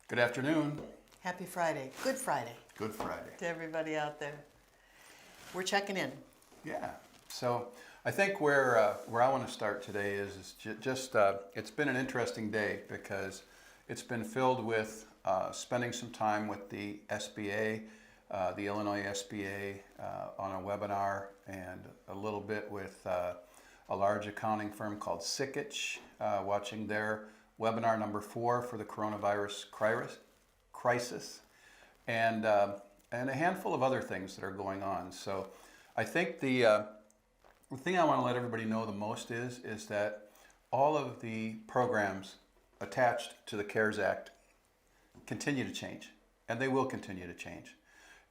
Good afternoon. Happy Friday. Good Friday Good Friday. to everybody out there. We're checking in. Yeah. So I think where I want to start today is just it's been an interesting day because it's been filled with spending some time with the SBA, the Illinois SBA, on a webinar, and a little bit with a large accounting firm called Sikich, watching their webinar number 4 for the coronavirus crisis, and a handful of other things that are going on. So I think the thing I want to let everybody know the most is that all of the programs attached to the CARES Act continue to change, and they will continue to change.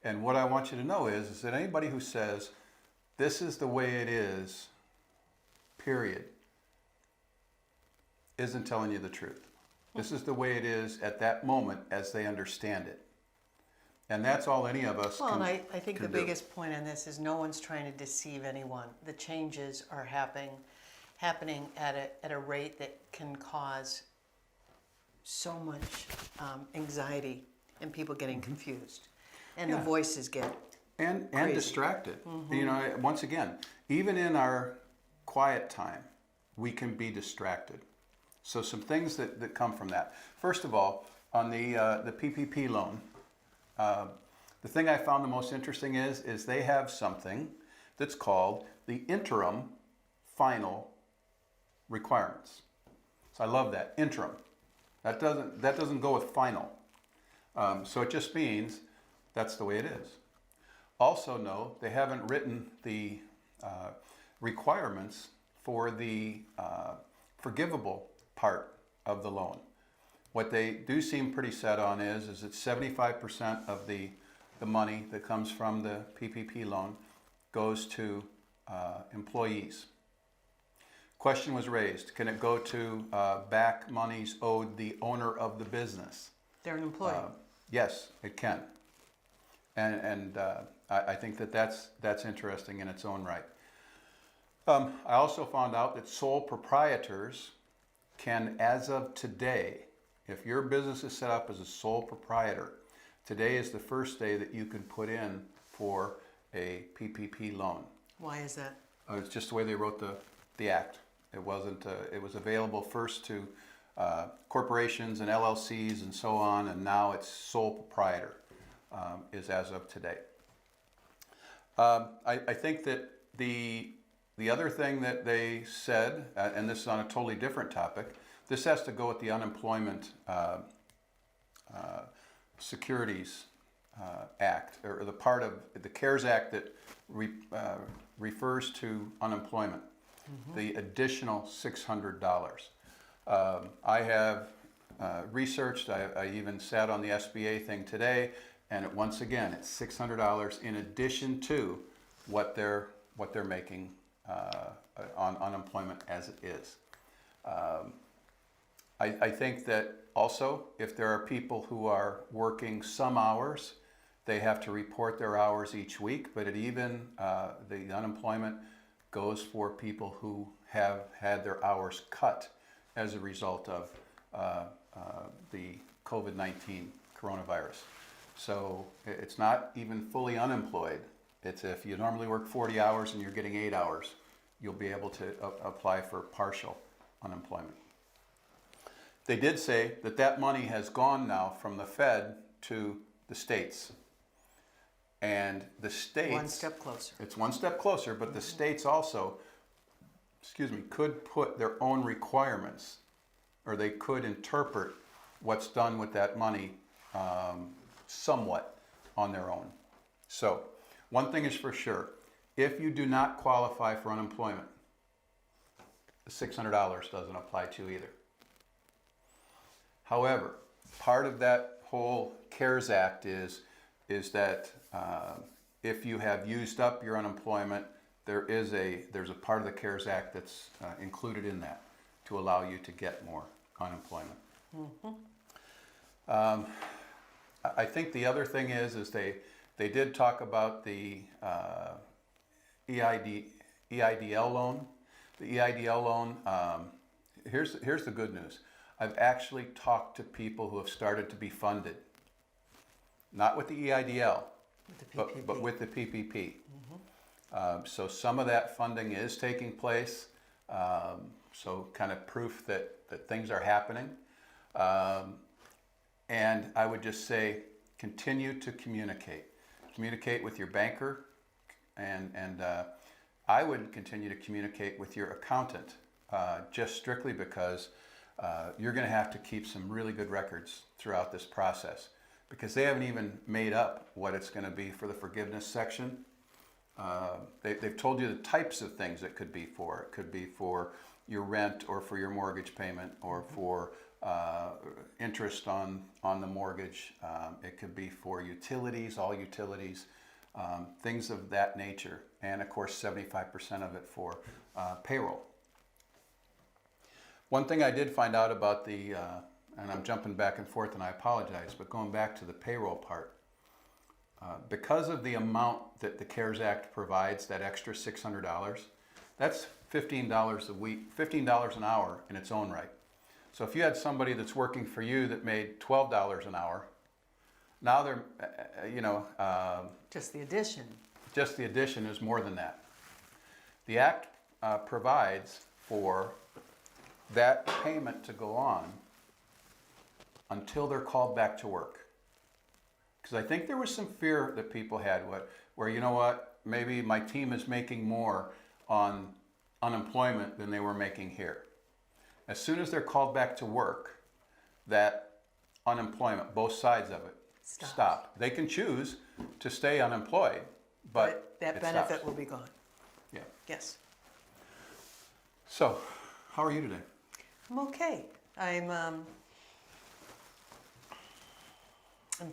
And what I want you to know is that anybody who says this is the way it is, period, isn't telling you the truth. This is the way it is at that moment as they understand it. And that's all any of us Well, can and I think the do. biggest point on this is no one's trying to deceive anyone. The changes are happening at a rate that can cause so much anxiety and people getting confused. And the voices get And crazy. distracted. You know, once again, even in our quiet time, we can be distracted. So some things that come from that. First of all, on the PPP loan, the thing I found the most interesting is they have something that's called the interim final requirements. So I love that, interim. That doesn't go with final. So it just means that's the way it is. Also know they haven't written the requirements for the forgivable part of the loan. What they do seem pretty set on is that 75% of the money that comes from the PPP loan goes to employees. Question was raised, can it go to back monies owed the owner of the business? They're an employee. Yes, it can. And I think that's interesting in its own right. I also found out that sole proprietors can, as of today, if your business is set up as a sole proprietor, today is the first day that you can put in for a PPP loan. Why is that? It's just the way they wrote the act. It wasn't. It was available first to corporations and LLCs and so on, and now it's sole proprietor is as of today. I think that the other thing that they said, and this is on a totally different topic, this has to go with the Unemployment Securities Act, or the part of the CARES Act that refers to unemployment, the additional $600. I have researched, I even sat on the SBA thing today, and once again, it's $600 in addition to what they're making on unemployment as it is. I think that also if there are people who are working some hours, they have to report their hours each week, but it even the unemployment goes for people who have had their hours cut as a result of the COVID-19 coronavirus. So it's not even fully unemployed. It's if you normally work 40 hours and you're getting 8 hours, you'll be able to apply for partial unemployment. They did say that money has gone now from the Fed to the states. And the states... One step closer. It's one step closer, but the states also, could put their own requirements, or they could interpret what's done with that money somewhat on their own. So, one thing is for sure, if you do not qualify for unemployment, the $600 doesn't apply to you either. However, part of that whole CARES Act is that if you have used up your unemployment, there's a part of the CARES Act that's included in that to allow you to get more unemployment. I think the other thing is they did talk about the EIDL loan. The EIDL loan, here's the good news. I've actually talked to people who have started to be funded, not with the EIDL, With the PPP. but with the PPP. So some of that funding is taking place, so kind of proof that things are happening. And I would just say, continue to communicate. Communicate with your banker, and I would continue to communicate with your accountant, just strictly because you're going to have to keep some really good records throughout this process, because they haven't even made up what it's going to be for the forgiveness section. They've told you the types of things it could be for. It could be for your rent, or for your mortgage payment, or for interest on the mortgage. It could be for utilities, all utilities, things of that nature. And of course, 75% of it for payroll. One thing I did find out about the, and I'm jumping back and forth and I apologize, but going back to the payroll part, because of the amount that the CARES Act provides, that extra $600, that's $15 a week, $15 an hour in its own right. So if you had somebody that's working for you that made $12 an hour, now they're, Just the addition. just the addition is more than that. The Act provides for that payment to go on until they're called back to work. Because I think there was some fear that people had where, you know what, maybe my team is making more on unemployment than they were making here. As soon as they're called back to work, that unemployment, both sides of it, stop. They can choose to stay unemployed, but that it benefit stops. will be gone. Yeah. Yes. So, how are you today? I'm okay. I'm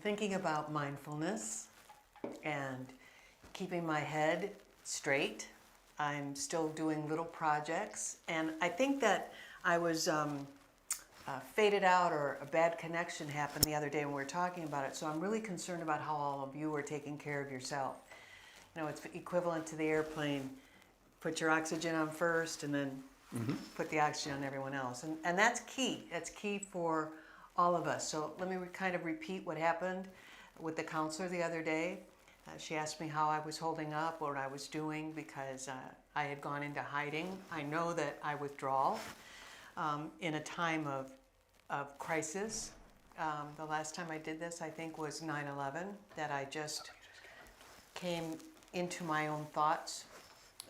thinking about mindfulness and keeping my head straight. I'm still doing little projects, and I think that I was faded out, or a bad connection happened the other day when we were talking about it. So I'm really concerned about how all of you are taking care of yourself. You know, it's equivalent to the airplane. Put your oxygen on first, and then put the oxygen on everyone else. And that's key. That's key for all of us. So let me kind of repeat what happened with the counselor the other day. She asked me how I was holding up, what I was doing, because I had gone into hiding. I know that I withdraw in a time of crisis. The last time I did this, I think, was 9/11, that I just came into my own thoughts.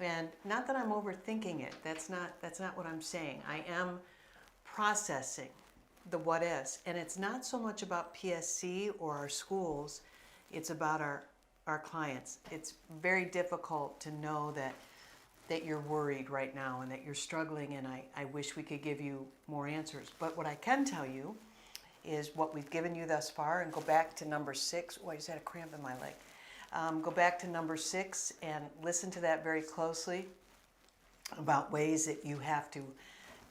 And not that I'm overthinking it. That's not what I'm saying. I am processing the what ifs. And it's not so much about PSC or our schools. It's about our clients. It's very difficult to know that you're worried right now and that you're struggling, and I wish we could give you more answers. But what I can tell you is what we've given you thus far, and go back to number 6. Oh, I just had a cramp in my leg. Go back to number 6 and listen to that very closely about ways that you have to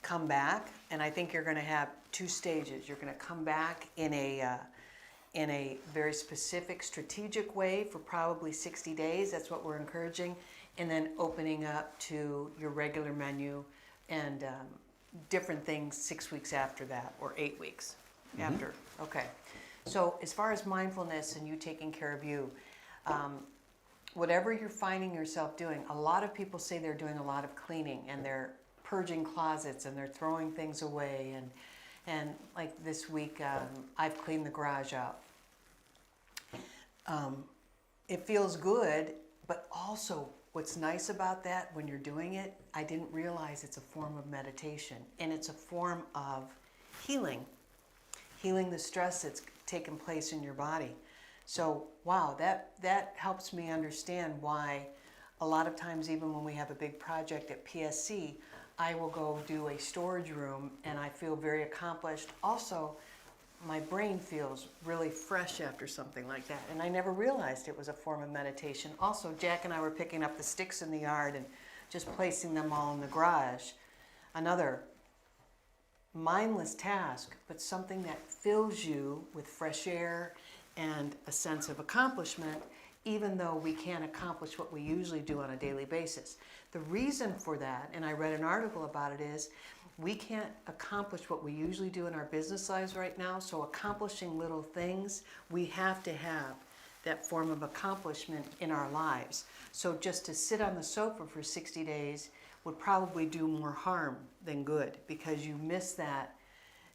come back. And I think you're going to have 2 stages. You're going to come back in a very specific, strategic way for probably 60 days. That's what we're encouraging. And then opening up to your regular menu and different things 6 weeks after that, or 8 weeks after. Okay. So as far as mindfulness and you taking care of you, whatever you're finding yourself doing, a lot of people say they're doing a lot of cleaning, and they're purging closets, and they're throwing things away. And like this week, I've cleaned the garage out. It feels good, but also what's nice about that, when you're doing it, I didn't realize it's a form of meditation, and it's a form of healing the stress that's taken place in your body. So, wow, that helps me understand why a lot of times, even when we have a big project at PSC, I will go do a storage room and I feel very accomplished. Also, my brain feels really fresh after something like that. And I never realized it was a form of meditation. Also, Jack and I were picking up the sticks in the yard and just placing them all in the garage. Another mindless task, but something that fills you with fresh air and a sense of accomplishment, even though we can't accomplish what we usually do on a daily basis. The reason for that, and I read an article about it, is we can't accomplish what we usually do in our business lives right now. So accomplishing little things, we have to have that form of accomplishment in our lives. So just to sit on the sofa for 60 days would probably do more harm than good, because you miss that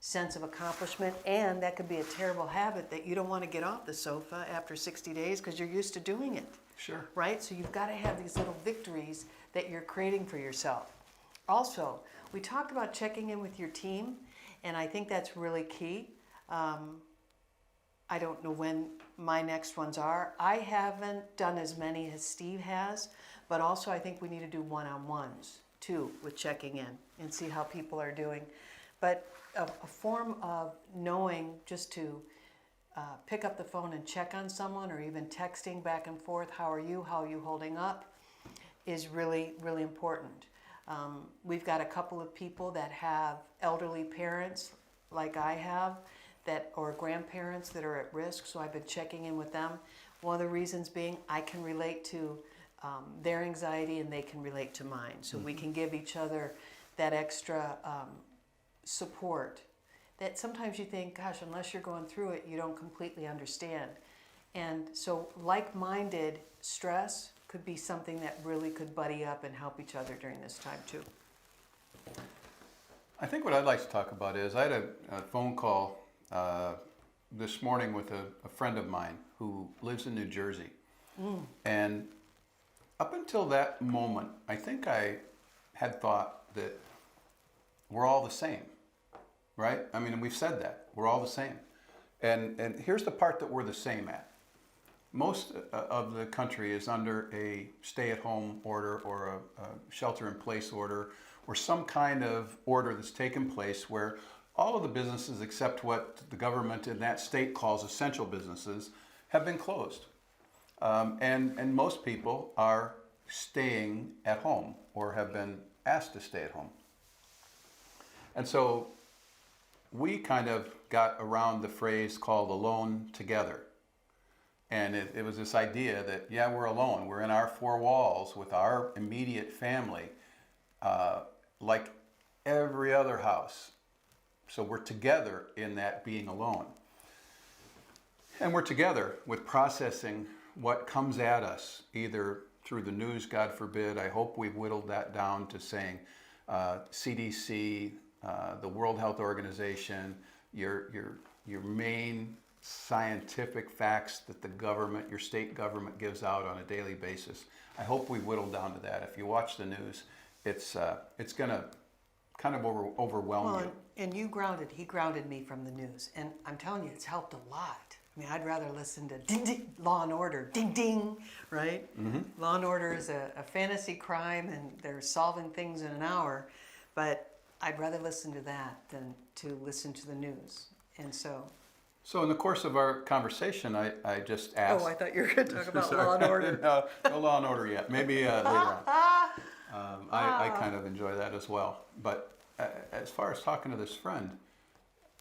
sense of accomplishment, and that could be a terrible habit that you don't want to get off the sofa after 60 days because you're used to doing it. Sure. Right? So you've got to have these little victories that you're creating for yourself. Also, we talked about checking in with your team, and I think that's really key. I don't know when my next ones are. I haven't done as many as Steve has, but also I think we need to do one-on-ones too with checking in and see how people are doing. But a form of knowing just to pick up the phone and check on someone, or even texting back and forth, how are you holding up, is really, really important. We've got a couple of people that have elderly parents like I have, or grandparents that are at risk, so I've been checking in with them. One of the reasons being I can relate to their anxiety and they can relate to mine. So we can give each other that extra support that sometimes you think, gosh, unless you're going through it, you don't completely understand. And so like-minded stress could be something that really could buddy up and help each other during this time too. I think what I'd like to talk about is I had a phone call this morning with a friend of mine who lives in New Jersey. And up until that moment, I think I had thought that we're all the same, right? I mean, we've said that. We're all the same. And here's the part that we're the same at. Most of the country is under a stay-at-home order or a shelter-in-place order, or some kind of order that's taken place where all of the businesses except what the government in that state calls essential businesses have been closed. And most people are staying at home or have been asked to stay at home. And so we kind of got around the phrase called alone together. And it was this idea that, yeah, we're alone. We're in our four walls with our immediate family, like every other house. So we're together in that being alone. And we're together with processing what comes at us, either through the news, God forbid. I hope we've whittled that down to saying CDC, the World Health Organization, your main scientific facts that the government, your state government gives out on a daily basis. I hope we whittled down to that. If you watch the news, it's going to kind of overwhelm you. And he grounded me from the news. And I'm telling you, it's helped a lot. I mean, I'd rather listen to ding, ding, Law and Order, ding, ding, right? Mm-hmm. Law and Order is a fantasy crime, and they're solving things in an hour. But I'd rather listen to that than to listen to the news. And so in the course of our conversation, I just asked... Oh, I thought you were going to talk about Law and Order. No Law and Order yet. Maybe later on. I kind of enjoy that as well. But as far as talking to this friend,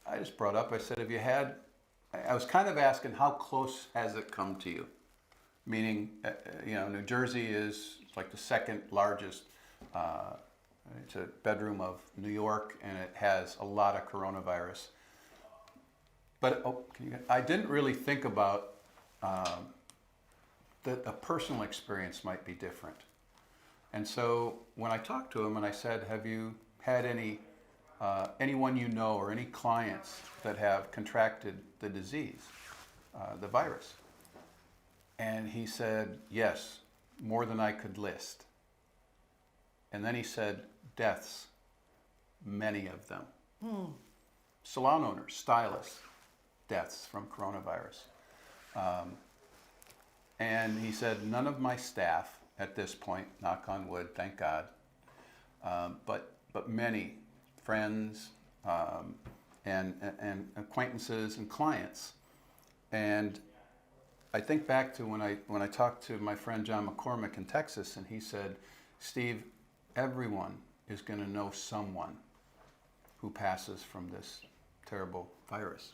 I just brought up, I said, I was kind of asking, how close has it come to you? Meaning, New Jersey is like the second largest. It's a bedroom of New York, and it has a lot of coronavirus. But I didn't really think about that a personal experience might be different. And so when I talked to him and I said, have you had anyone you know or any clients that have contracted the disease, the virus? And he said, yes, more than I could list. And then he said, deaths, many of them. Salon owners, stylists, deaths from coronavirus. And he said, none of my staff at this point, knock on wood, thank God, but many friends and acquaintances and clients. And I think back to when I talked to my friend John McCormick in Texas, and he said, Steve, everyone is going to know someone who passes from this terrible virus.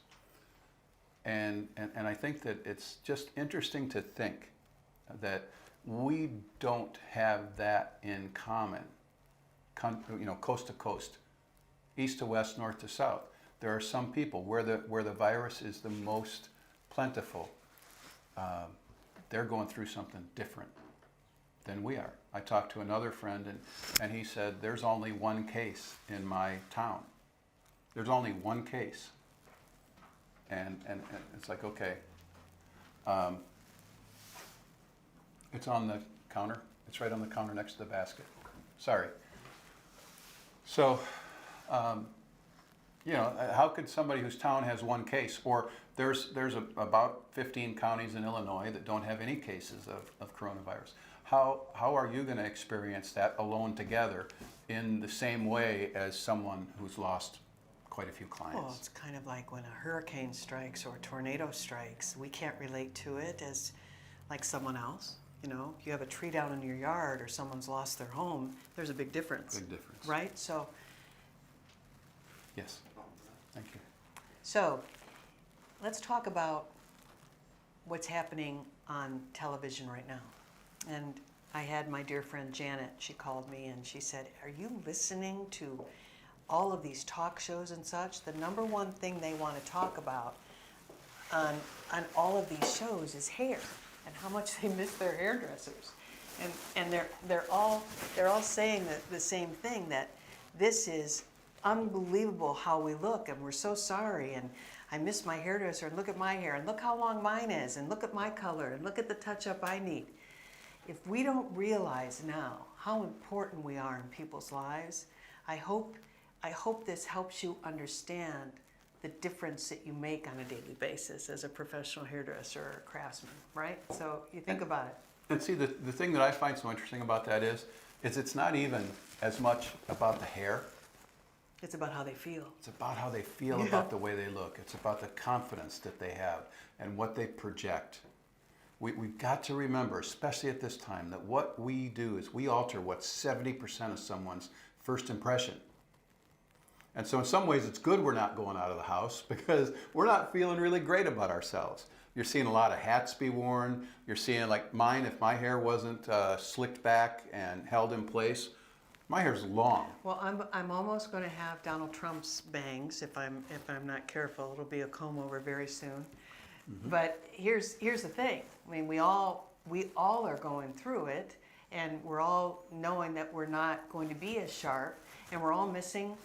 And I think that it's just interesting to think that we don't have that in common, coast to coast, east to west, north to south. There are some people where the virus is the most plentiful. They're going through something different than we are. I talked to another friend, and he said, there's only one case in my town. There's only one case. And it's like, okay. It's on the counter. It's right on the counter next to the basket. Sorry. So, how could somebody whose town has one case, or there's about 15 counties in Illinois that don't have any cases of coronavirus. How are you going to experience that alone together in the same way as someone who's lost quite a few clients? Well, it's kind of like when a hurricane strikes or a tornado strikes. We can't relate to it as like someone else. You know, if you have a tree down in your yard or someone's lost their home, there's a big difference. Big difference. Right? So, yes. Thank you. So, let's talk about what's happening on television right now. And I had my dear friend Janet, she called me and she said, are you listening to all of these talk shows and such? The number one thing they want to talk about on all of these shows is hair and how much they miss their hairdressers. And they're all saying the same thing, that this is unbelievable how we look and we're so sorry, and I miss my hairdresser, and look at my hair and look how long mine is and look at my color and look at the touch-up I need. If we don't realize now how important we are in people's lives, I hope this helps you understand the difference that you make on a daily basis as a professional hairdresser or a craftsman, right? So you think about it. And see, the thing that I find so interesting about that is it's not even as much about the hair. It's about how they feel. It's about how they feel, Yeah. about the way they look. It's about the confidence that they have and what they project. We've got to remember, especially at this time, that what we do is we alter what's 70% of someone's first impression. And so in some ways it's good we're not going out of the house because we're not feeling really great about ourselves. You're seeing a lot of hats be worn. You're seeing, like mine, if my hair wasn't slicked back and held in place, my hair's long. Well, I'm almost going to have Donald Trump's bangs if I'm not careful. It'll be a comb over very soon. Mm-hmm. But here's the thing. I mean, we all are going through it, and we're all knowing that we're not going to be as sharp, and we're all missing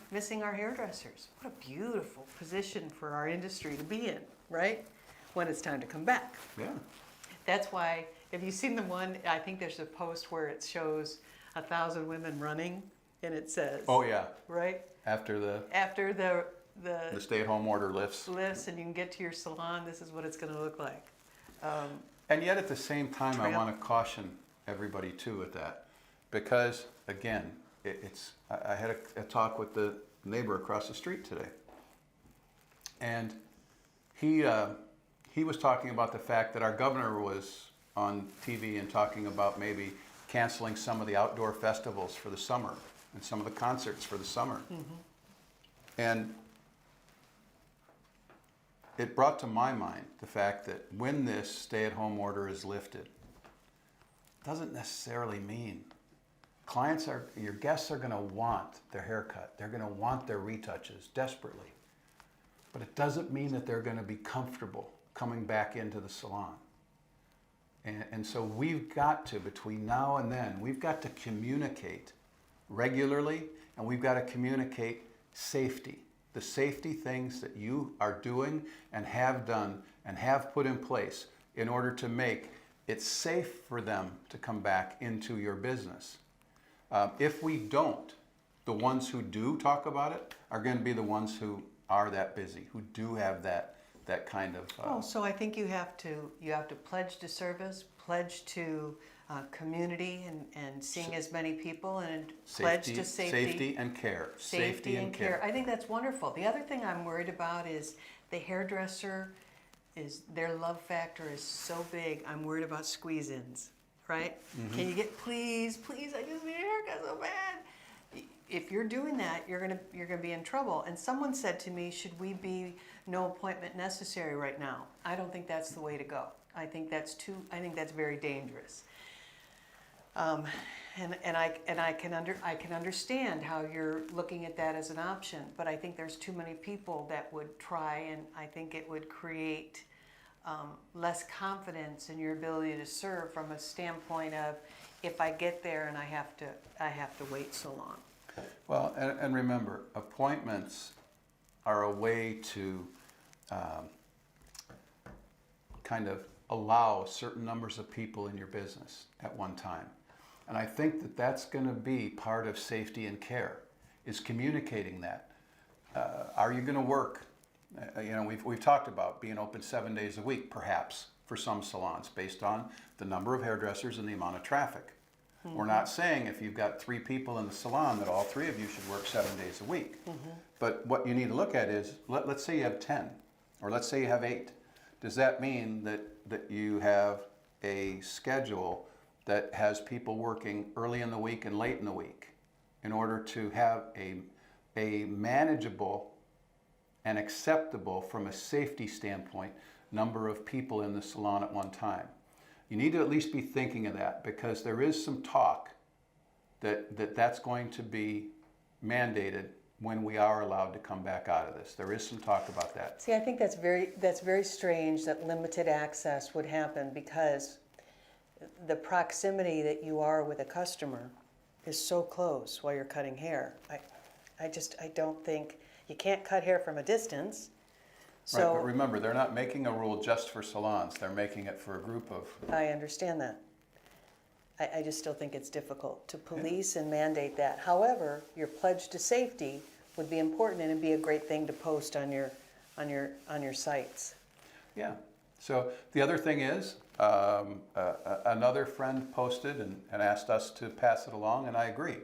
our hairdressers. What a beautiful position for our industry to be in, right? When it's time to come back. Yeah. That's why, have you seen the one, I think there's a post where it shows 1,000 women running, and it says, Oh yeah. right? After the stay-at-home order lifts, and you can get to your salon, this is what it's going to look like. And yet at the same time, I want to caution everybody too with that, because again, I had a talk with the neighbor across the street today, and he was talking about the fact that our governor was on TV and talking about maybe canceling some of the outdoor festivals for the summer and some of the concerts for the summer. Mm-hmm. And it brought to my mind the fact that when this stay-at-home order is lifted, doesn't necessarily mean your guests are going to want their haircut. They're going to want their retouches desperately. But it doesn't mean that they're going to be comfortable coming back into the salon. And so we've got to, between now and then, we've got to communicate regularly, and we've got to communicate safety. The safety things that you are doing and have done and have put in place in order to make it safe for them to come back into your business. If we don't, the ones who do talk about it are going to be the ones who are that busy, who do have that kind of. So I think you have to pledge to service, pledge to community, and seeing as many people, and pledge to safety. Safety and care. Safety and care. I think that's wonderful. The other thing I'm worried about is the hairdresser. Their love factor is so big. I'm worried about squeeze-ins. Right? Mm-hmm. Can you get please? I just need a haircut so bad. If you're doing that, you're gonna be in trouble. And someone said to me, should we be no appointment necessary right now? I don't think that's the way to go. I think that's very dangerous. I can understand how you're looking at that as an option, but I think there's too many people that would try, and I think it would create less confidence in your ability to serve from a standpoint of, if I get there and I have to wait so long. Well, and remember, appointments are a way to kind of allow certain numbers of people in your business at one time. And I think that that's going to be part of safety and care, is communicating that. Are you going to work? We've talked about being open 7 days a week, perhaps, for some salons, based on the number of hairdressers and the amount of traffic. We're not saying if you've got 3 people in the salon that all 3 of you should work 7 days a week. But what you need to look at is, let's say you have 10, or let's say you have 8. Does that mean that you have a schedule that has people working early in the week and late in the week in order to have a manageable and acceptable, from a safety standpoint, number of people in the salon at one time? You need to at least be thinking of that, because there is some talk that's going to be mandated when we are allowed to come back out of this. There is some talk about that. See, I think that's very strange that limited access would happen, because the proximity that you are with a customer is so close while you're cutting hair. I don't think you can't cut hair from a distance. So, right, but remember, they're not making a rule just for salons. They're making it for a group of... I understand that. I just still think it's difficult to police and mandate that. However, your pledge to safety would be important, and it'd be a great thing to post on your sites. Yeah. So the other thing is, another friend posted and asked us to pass it along, and I agree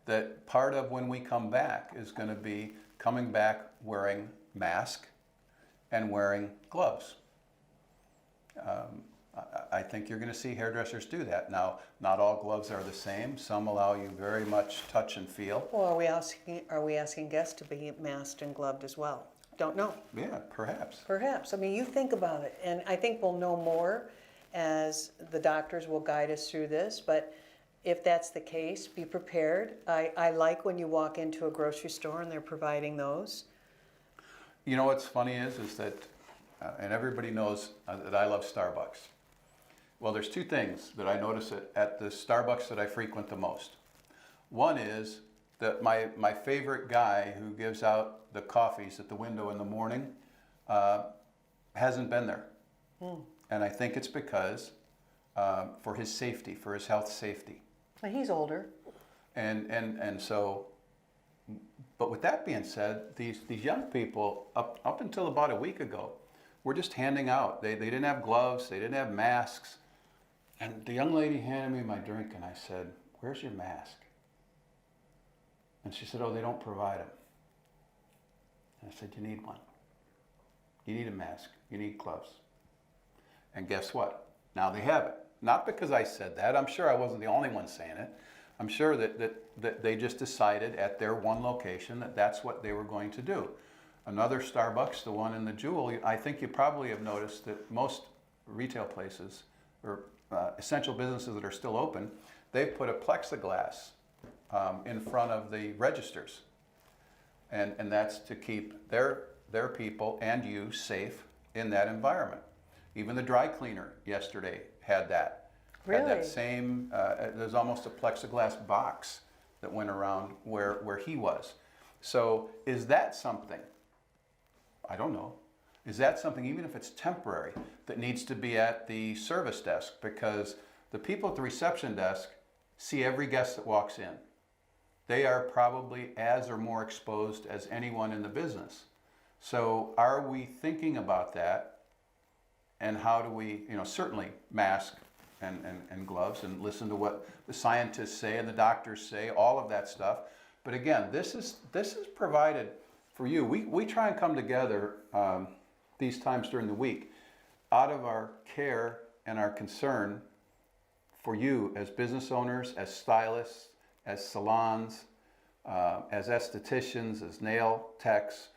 that part of when we come back is going to be coming back wearing mask and wearing gloves. I think you're going to see hairdressers do that. Now, not all gloves are the same. Some allow you very much touch and feel. Well, are we asking guests to be masked and gloved as well? Don't know. Yeah, perhaps. Perhaps. I mean, you think about it, and I think we'll know more as the doctors will guide us through this, but if that's the case, be prepared. I like when you walk into a grocery store and they're providing those. You know what's funny is that, and everybody knows that I love Starbucks. Well, there's 2 things that I notice at the Starbucks that I frequent the most. One is that my favorite guy who gives out the coffees at the window in the morning hasn't been there. And I think it's because for his safety, for his health safety. And he's older. And so, but with that being said, these young people, up until about a week ago, were just handing out. They didn't have gloves, they didn't have masks. And the young lady handed me my drink, and I said, "Where's your mask?" And she said, "Oh, they don't provide them." And I said, "You need one. You need a mask. You need gloves." And guess what? Now they have it. Not because I said that. I'm sure I wasn't the only one saying it. I'm sure that they just decided at their one location that that's what they were going to do. Another Starbucks, the one in the Jewel, I think you probably have noticed that most retail places, or essential businesses that are still open, they've put a plexiglass in front of the registers. And that's to keep their people and you safe in that environment. Even the dry cleaner yesterday had that. Really? Had that same, there's almost a plexiglass box that went around where he was. So is that something? I don't know. Is that something, even if it's temporary, that needs to be at the service desk? Because the people at the reception desk see every guest that walks in. They are probably as or more exposed as anyone in the business. So are we thinking about that? And how do we, certainly mask and gloves, and listen to what the scientists say and the doctors say, all of that stuff. But again, this is provided for you. We try and come together these times during the week out of our care and our concern for you as business owners, as stylists, as salons, as estheticians, as nail techs,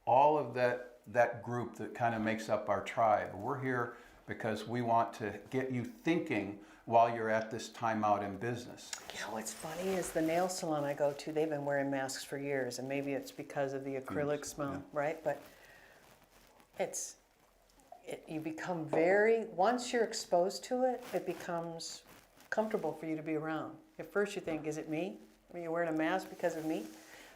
all of that group that kind of makes up our tribe. We're here because we want to get you thinking while you're at this time out in business. You know what's funny is the nail salon I go to, they've been wearing masks for years, and maybe it's because of the acrylic smell, yeah. right? But you become once you're exposed to it, it becomes comfortable for you to be around. At first you think, is it me? Are you wearing a mask because of me?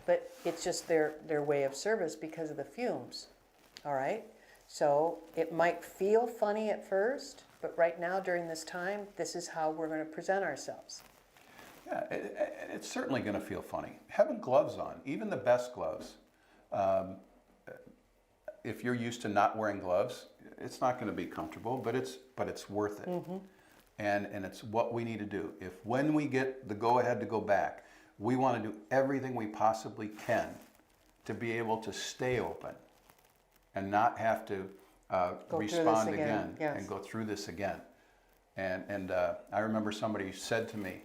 But it's just their way of service because of the fumes, all right? So it might feel funny at first, but right now during this time, this is how we're going to present ourselves. Yeah, it's certainly going to feel funny. Having gloves on, even the best gloves, if you're used to not wearing gloves, it's not going to be comfortable, but it's worth it. Mm-hmm. And it's what we need to do. If when we get the go-ahead to go back, we want to do everything we possibly can to be able to stay open and not have to respond again yes. and go through this again. And I remember somebody said to me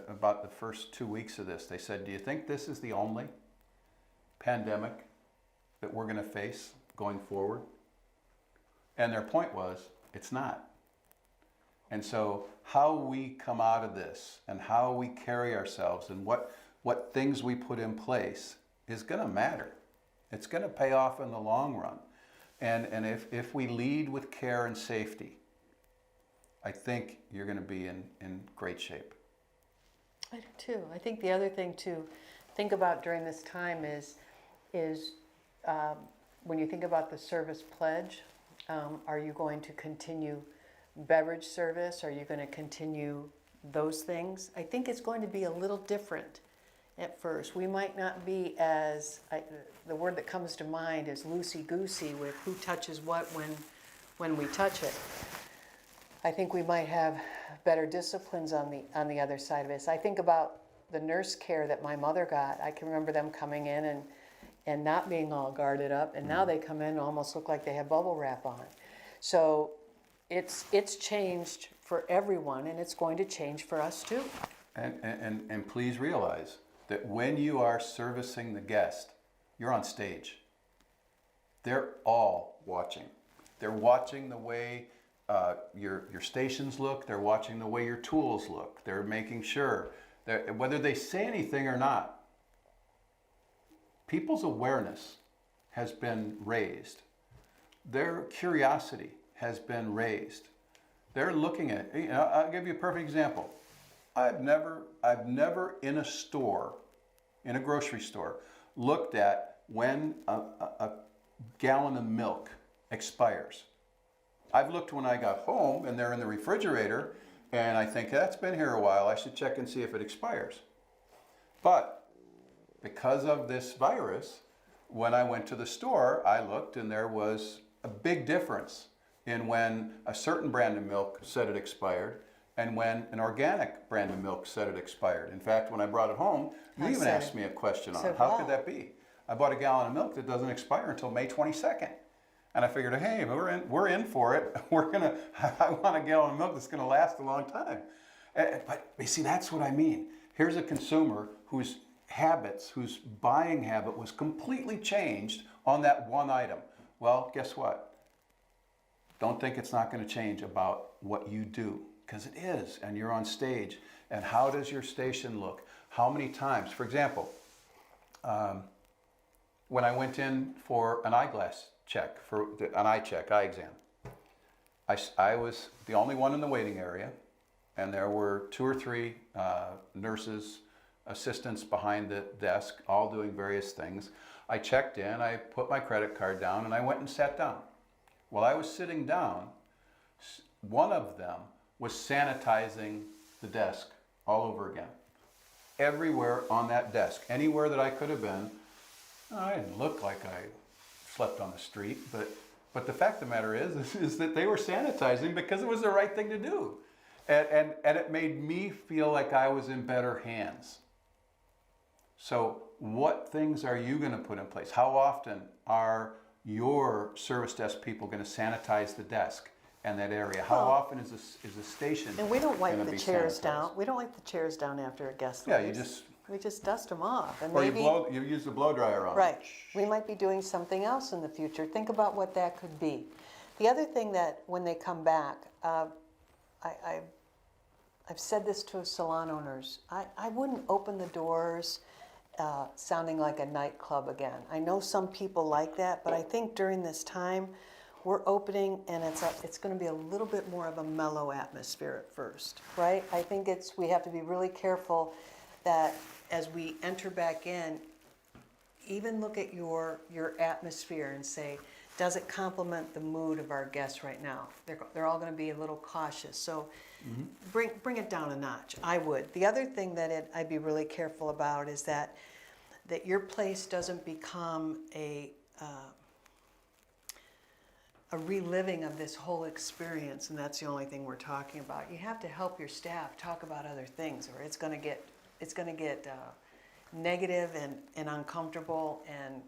about the first 2 weeks of this, they said, do you think this is the only pandemic that we're going to face going forward? And their point was, it's not. And so how we come out of this and how we carry ourselves and what things we put in place is going to matter. It's going to pay off in the long run. And if we lead with care and safety, I think you're going to be in great shape. I do too. I think the other thing to think about during this time is when you think about the service pledge, are you going to continue beverage service? Are you going to continue those things? I think it's going to be a little different at first. We might not be the word that comes to mind is loosey-goosey with who touches what when we touch it. I think we might have better disciplines on the other side of this. I think about the nurse care that my mother got. I can remember them coming in and not being all guarded up, and now they come in and almost look like they have bubble wrap on. So it's changed for everyone, and it's going to change for us too. And please realize that when you are servicing the guest, you're on stage. They're all watching. They're watching the way your stations look. They're watching the way your tools look. They're making sure that whether they say anything or not, people's awareness has been raised. Their curiosity has been raised. They're looking at, I'll give you a perfect example. I've never in a store, in a grocery store, looked at when a gallon of milk expires. I've looked when I got home and they're in the refrigerator and I think that's been here a while, I should check and see if it expires. But because of this virus, when I went to the store, I looked and there was a big difference in when a certain brand of milk said it expired and when an organic brand of milk said it expired. In fact, when I brought it home, you even asked me a question on it. How could that be? I bought a gallon of milk that doesn't expire until May 22nd. And I figured, hey, we're in for it. I want a gallon of milk that's gonna last a long time. But you see, that's what I mean. Here's a consumer whose buying habit was completely changed on that one item. Well, guess what? Don't think it's not going to change about what you do, because it is, and you're on stage. And how does your station look? How many times? For example, when I went in for an eyeglass check, for an eye exam, I was the only one in the waiting area, and there were 2 or 3 nurses, assistants behind the desk, all doing various things. I checked in, I put my credit card down, and I went and sat down. While I was sitting down, one of them was sanitizing the desk all over again. Everywhere on that desk, anywhere that I could have been. I didn't look like I slept on the street, but the fact of the matter is that they were sanitizing because it was the right thing to do. And it made me feel like I was in better hands. So what things are you going to put in place? How often are your service desk people going to sanitize the desk and that area? How often is the station? And we don't wipe gonna the be chairs sanitized? down. We don't wipe the chairs down after a guest Yeah, leaves. We just dust them off. And Or maybe, you use the blow dryer on. right, we might be doing something else in the future. Think about what that could be. The other thing that when they come back, I've said this to salon owners, I wouldn't open the doors sounding like a nightclub again. I know some people like that, but I think during this time, we're opening and it's going to be a little bit more of a mellow atmosphere at first, right? I think we have to be really careful that as we enter back in, even look at your atmosphere and say, does it complement the mood of our guests right now? They're all going to be a little cautious. So bring it down a notch. I would. The other thing that I'd be really careful about is that your place doesn't become a reliving of this whole experience, and that's the only thing we're talking about. You have to help your staff talk about other things, or it's going to get negative and uncomfortable and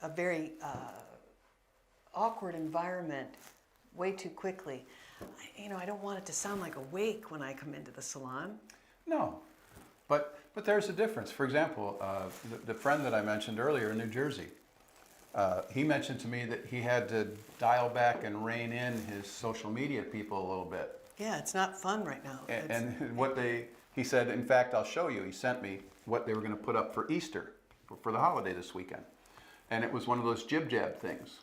a very awkward environment way too quickly. I don't want it to sound like a wake when I come into the salon. No, but there's a difference. For example, the friend that I mentioned earlier in New Jersey, he mentioned to me that he had to dial back and rein in his social media people a little bit. Yeah, it's not fun right now. And he said, in fact, I'll show you. He sent me what they were going to put up for Easter, for the holiday this weekend. And it was one of those jib-jab things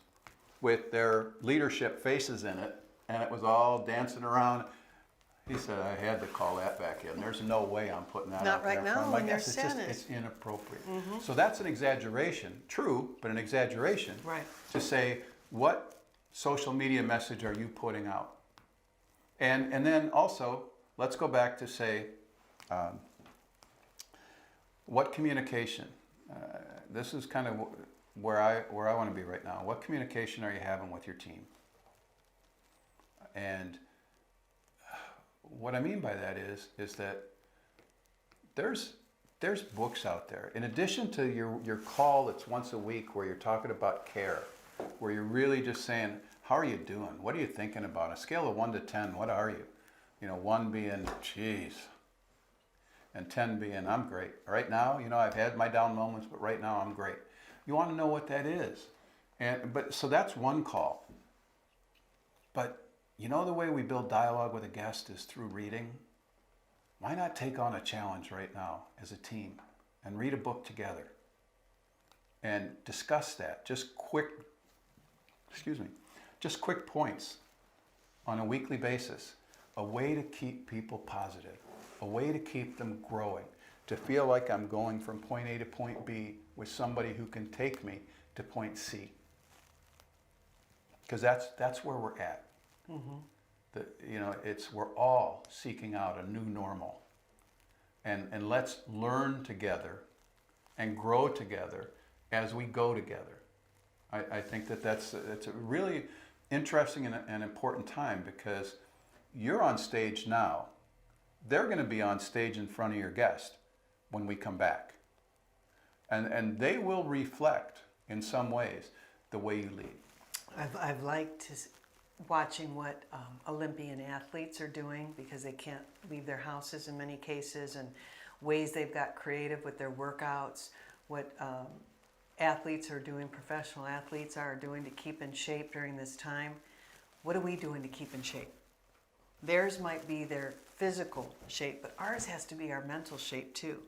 with their leadership faces in it, and it was all dancing around. He said, I had to call that back in. There's no way I'm putting that Not out right there. now My when guess you're it's inappropriate. So that's an exaggeration. True, but an exaggeration. Right. To say, what social media message are you putting out? And then also, let's go back to say, what communication? This is kind of where I want to be right now. What communication are you having with your team? And what I mean by that is that there's books out there. In addition to your call that's once a week where you're talking about care, where you're really just saying, how are you doing? What are you thinking about? On a scale of 1 to 10, what are you? 1 being, geez, and 10 being, I'm great. Right now, I've had my down moments, but right now I'm great. You want to know what that is. So that's one call. But the way we build dialogue with a guest is through reading. Why not take on a challenge right now as a team and read a book together and discuss that? Just quick points on a weekly basis. A way to keep people positive, a way to keep them growing, to feel like I'm going from point A to point B with somebody who can take me to point C. Because that's where we're at. We're all seeking out a new normal, and let's learn together and grow together as we go together. I think that's a really interesting and important time, because you're on stage now. They're going to be on stage in front of your guest when we come back, and they will reflect in some ways the way you lead. I've liked watching what Olympian athletes are doing, because they can't leave their houses in many cases, and ways they've got creative with their workouts, what athletes are doing, professional athletes are doing to keep in shape during this time. What are we doing to keep in shape? Theirs might be their physical shape, but ours has to be our mental shape too.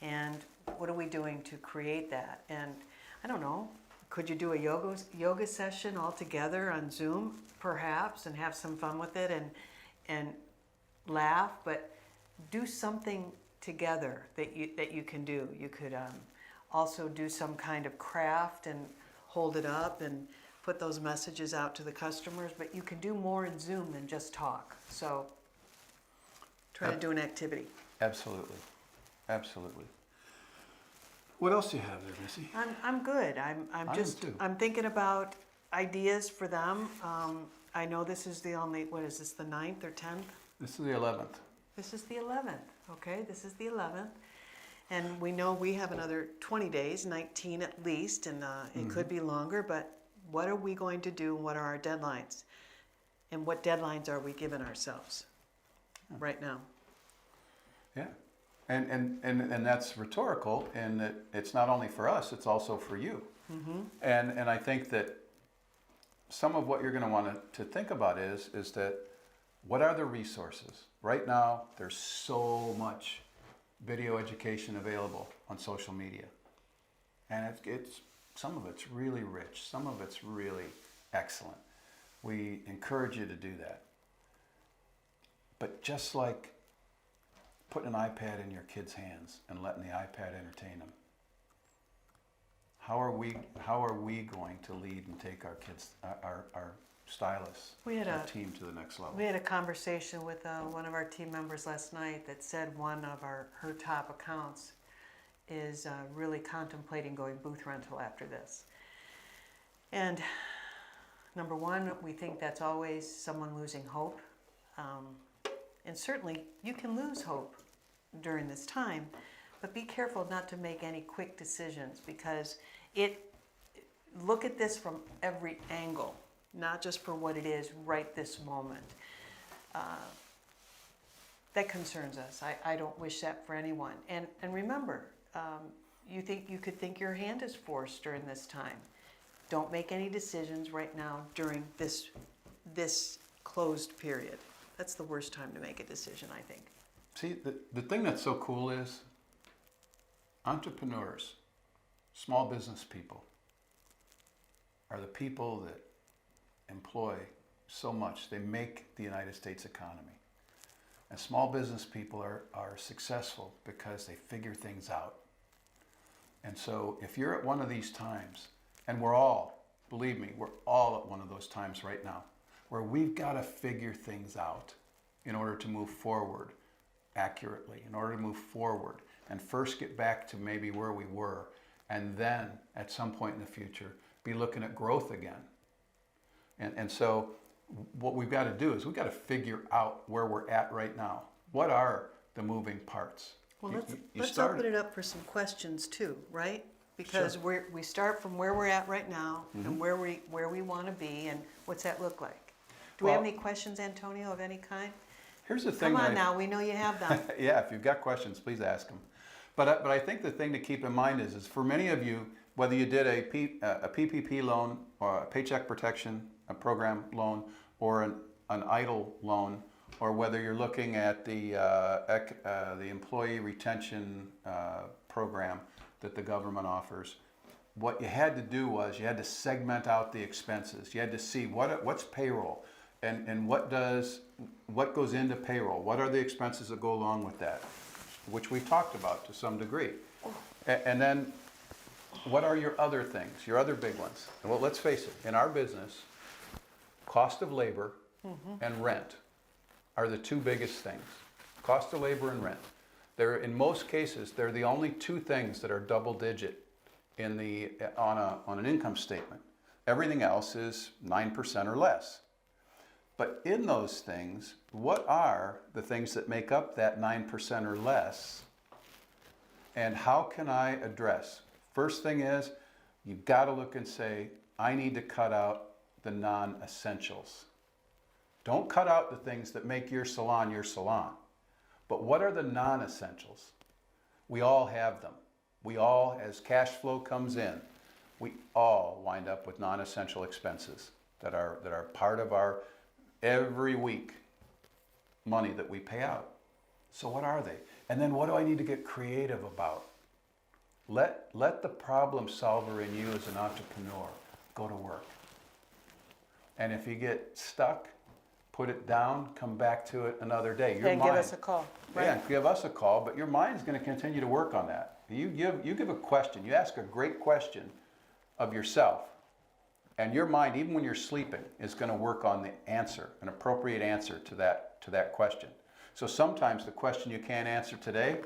And what are we doing to create that? And I don't know, could you do a yoga session all together on Zoom, perhaps, and have some fun with it and laugh, but do something together that you can do. You could also do some kind of craft and hold it up and put those messages out to the customers, but you can do more in Zoom than just talk. So try to do an activity. Absolutely. What else do you have there, Missy? I'm good. I'm thinking about ideas for them. I know this is the only, what is this, the 9th or 10th? This is the 11th. This is the 11th. Okay, this is the 11th. And we know we have another 20 days, 19 at least, and it could be longer, but what are we going to do? What are our deadlines? And what deadlines are we giving ourselves right now? Yeah. And that's rhetorical, in that it's not only for us, it's also for you. And I think that some of what you're going to want to think about is that what are the resources? Right now, there's so much video education available on social media. And it's some of it's really rich, some of it's really excellent. We encourage you to do that. But just like putting an iPad in your kids' hands and letting the iPad entertain them, how are we going to lead and take our kids, our stylists, our team to the next level? We had a conversation with one of our team members last night that said one of her top accounts is really contemplating going booth rental after this. And number one, we think that's always someone losing hope. And certainly you can lose hope during this time, but be careful not to make any quick decisions, because look at this from every angle, not just for what it is right this moment. That concerns us. I don't wish that for anyone. And remember, you could think your hand is forced during this time. Don't make any decisions right now during this closed period. That's the worst time to make a decision, I think. See, the thing that's so cool is entrepreneurs, small business people, are the people that employ so much. They make the United States economy. And small business people are successful because they figure things out. And so if you're at one of these times, and we're all, believe me, we're all at one of those times right now, where we've got to figure things out in order to move forward accurately, in order to move forward and first get back to maybe where we were, and then at some point in the future be looking at growth again. And so what we've got to do is we've got to figure out where we're at right now. What are the moving parts? Well, let's open it up for some questions too, right? Because Sure. we start from where we're at right now, and where we want to be, and what's that look like? Do we have any questions, Antonio, of any kind? Here's the thing. Come on now, we know you have them. Yeah, if you've got questions, please ask them. But I think the thing to keep in mind is for many of you, whether you did a PPP loan or a Paycheck Protection Program loan or an EIDL loan, or whether you're looking at the employee retention program that the government offers, what you had to do was you had to segment out the expenses. You had to see what's payroll and what goes into payroll. What are the expenses that go along with that, which we talked about to some degree. And then what are your other things, your other big ones? Well, let's face it, in our business, cost of labor and rent are the two biggest things. Cost of labor and rent. In most cases, they're the only two things that are double digit on an income statement. Everything else is 9% or less. But in those things, what are the things that make up that 9% or less? And how can I address? First thing is, you've got to look and say, I need to cut out the non-essentials. Don't cut out the things that make your salon your salon. But what are the non-essentials? We all have them. We all, as cash flow comes in, we all wind up with non-essential expenses that are part of our every week money that we pay out. So what are they? And then what do I need to get creative about? Let the problem solver in you as an entrepreneur go to work. And if you get stuck, put it down, come back to it another day. Then give us a call. Right? Yeah, give us a call, but your mind's going to continue to work on that. You give a question, you ask a great question of yourself, and your mind, even when you're sleeping, is going to work on the answer, an appropriate answer to that question. So sometimes the question you can't answer today,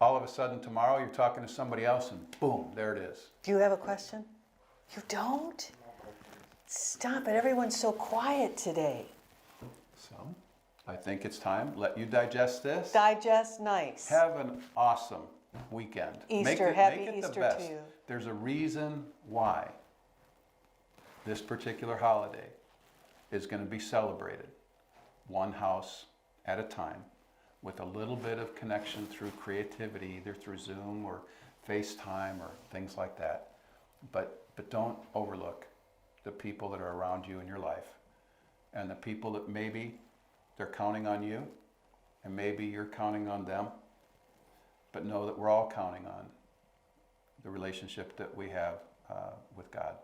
all of a sudden tomorrow you're talking to somebody else and boom, there it is. Do you have a question? You don't? Stop it, everyone's so quiet today. So I think it's time. Let you digest this. Digest nice. Have an awesome weekend. Easter, happy Easter to you. There's a reason why this particular holiday is going to be celebrated one house at a time with a little bit of connection through creativity, either through Zoom or FaceTime or things like that. But don't overlook the people that are around you in your life, and the people that maybe they're counting on you, and maybe you're counting on them, but know that we're all counting on the relationship that we have with God.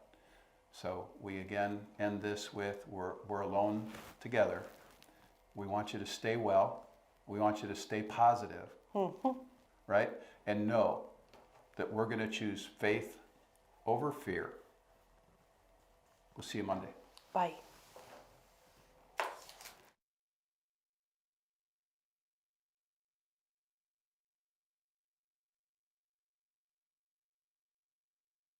So we again end this with, we're alone together. We want you to stay well. We want you to stay positive, right? And know that we're going to choose faith over fear. We'll see you Monday. Bye.